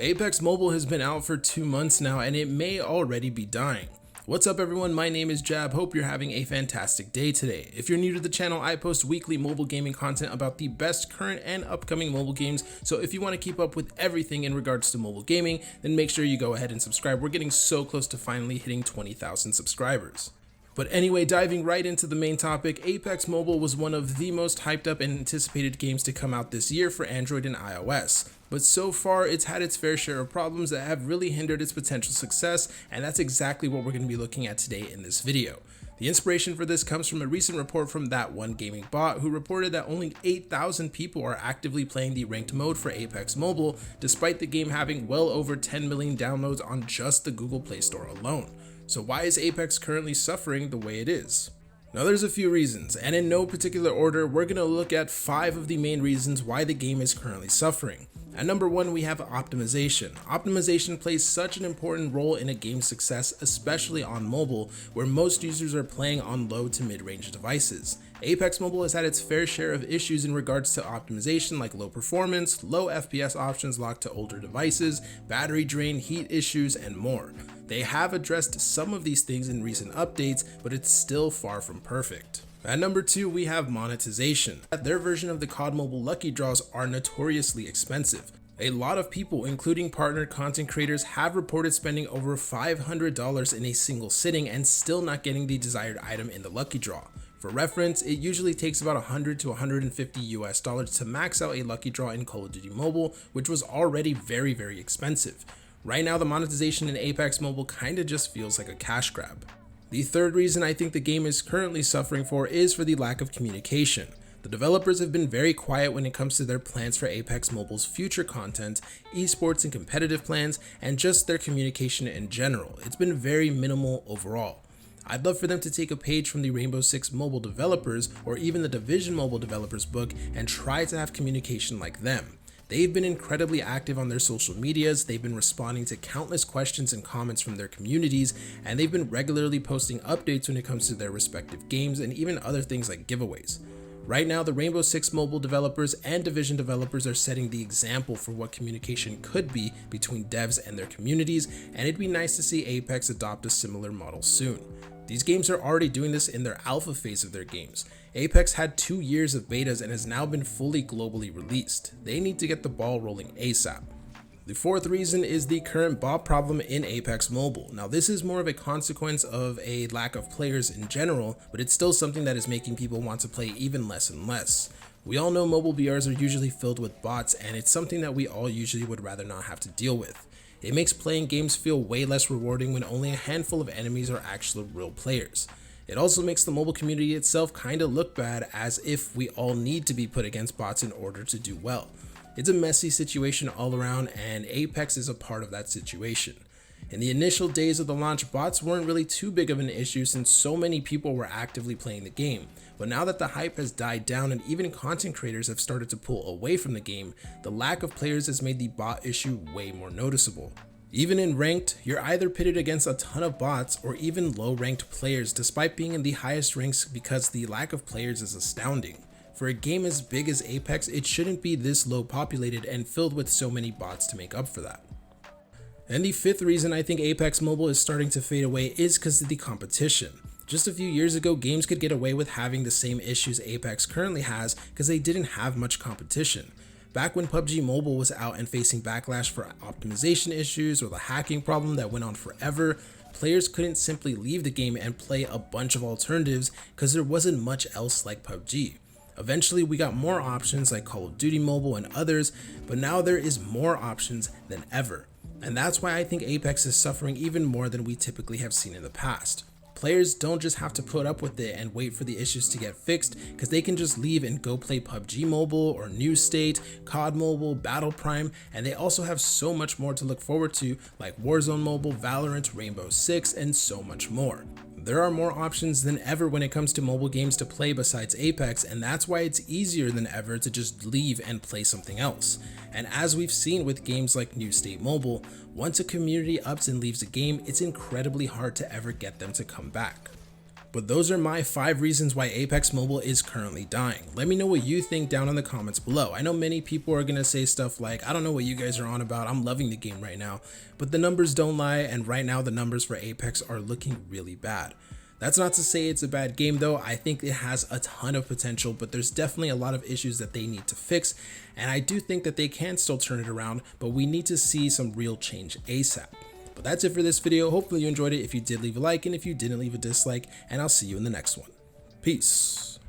Apex Mobile has been out for 2 months now and it may already be dying. What's up everyone, my name is Jab, hope you're having a fantastic day today. If you're new to the channel, I post weekly mobile gaming content about the best current and upcoming mobile games, so if you want to keep up with everything in regards to mobile gaming, then make sure you go ahead and subscribe. We're getting so close to finally hitting 20,000 subscribers. But anyway, diving right into the main topic, Apex Mobile was one of the most hyped up and anticipated games to come out this year for Android and iOS. But so far, it's had its fair share of problems that have really hindered its potential success, and that's exactly what we're going to be looking at today in this video. The inspiration for this comes from a recent report from That One Gaming Bot, who reported that only 8,000 people are actively playing the ranked mode for Apex Mobile, despite the game having well over 10 million downloads on just the Google Play Store alone. So why is Apex currently suffering the way it is? Now there's a few reasons, and in no particular order, we're going to look at 5 of the main reasons why the game is currently suffering. At number 1, we have optimization. Optimization plays such an important role in a game's success, especially on mobile, where most users are playing on low to mid-range devices. Apex Mobile has had its fair share of issues in regards to optimization, like low performance, low FPS options locked to older devices, battery drain, heat issues, and more. They have addressed some of these things in recent updates, but it's still far from perfect. At number 2, we have monetization. Their version of the COD Mobile Lucky Draws are notoriously expensive. A lot of people, including partnered content creators, have reported spending over $500 in a single sitting and still not getting the desired item in the Lucky Draw. For reference, it usually takes about $100 to $150 to max out a Lucky Draw in Call of Duty Mobile, which was already very expensive. Right now, the monetization in Apex Mobile kinda just feels like a cash grab. The third reason I think the game is currently suffering for is for the lack of communication. The developers have been very quiet when it comes to their plans for Apex Mobile's future content, esports and competitive plans, and just their communication in general. It's been very minimal overall. I'd love for them to take a page from the Rainbow Six mobile developers or even the Division mobile developers book and try to have communication like them. They've been incredibly active on their social medias, they've been responding to countless questions and comments from their communities, and they've been regularly posting updates when it comes to their respective games and even other things like giveaways. Right now, the Rainbow Six mobile developers and Division developers are setting the example for what communication could be between devs and their communities, and it'd be nice to see Apex adopt a similar model soon. These games are already doing this in their alpha phase of their games. Apex had 2 years of betas and has now been fully globally released. They need to get the ball rolling ASAP. The fourth reason is the current bot problem in Apex Mobile. Now this is more of a consequence of a lack of players in general, but it's still something that is making people want to play even less and less. We all know mobile BRs are usually filled with bots, and it's something that we all usually would rather not have to deal with. It makes playing games feel way less rewarding when only a handful of enemies are actual real players. It also makes the mobile community itself kinda look bad, as if we all need to be put against bots in order to do well. It's a messy situation all around, and Apex is a part of that situation. In the initial days of the launch, bots weren't really too big of an issue since so many people were actively playing the game, but now that the hype has died down and even content creators have started to pull away from the game, the lack of players has made the bot issue way more noticeable. Even in ranked, you're either pitted against a ton of bots or even low ranked players despite being in the highest ranks, because the lack of players is astounding. For a game as big as Apex, it shouldn't be this low populated and filled with so many bots to make up for that. And the fifth reason I think Apex Mobile is starting to fade away is because of the competition. Just a few years ago, games could get away with having the same issues Apex currently has because they didn't have much competition. Back when PUBG Mobile was out and facing backlash for optimization issues or the hacking problem that went on forever, players couldn't simply leave the game and play a bunch of alternatives because there wasn't much else like PUBG. Eventually, we got more options like Call of Duty Mobile and others, but now there is more options than ever. And that's why I think Apex is suffering even more than we typically have seen in the past. Players don't just have to put up with it and wait for the issues to get fixed, because they can just leave and go play PUBG Mobile or New State, COD Mobile, Battle Prime, and they also have so much more to look forward to like Warzone Mobile, Valorant, Rainbow Six, and so much more. There are more options than ever when it comes to mobile games to play besides Apex, and that's why it's easier than ever to just leave and play something else. And as we've seen with games like New State Mobile, once a community ups and leaves a game, it's incredibly hard to ever get them to come back. But those are my 5 reasons why Apex Mobile is currently dying. Let me know what you think down in the comments below. I know many people are gonna say stuff like, I don't know what you guys are on about, I'm loving the game right now. But the numbers don't lie, and right now the numbers for Apex are looking really bad. That's not to say it's a bad game though. I think it has a ton of potential, but there's definitely a lot of issues that they need to fix. And I do think that they can still turn it around, but we need to see some real change ASAP. But that's it for this video. Hopefully you enjoyed it. If you did, leave a like, and if you didn't, leave a dislike, and I'll see you in the next one. Peace.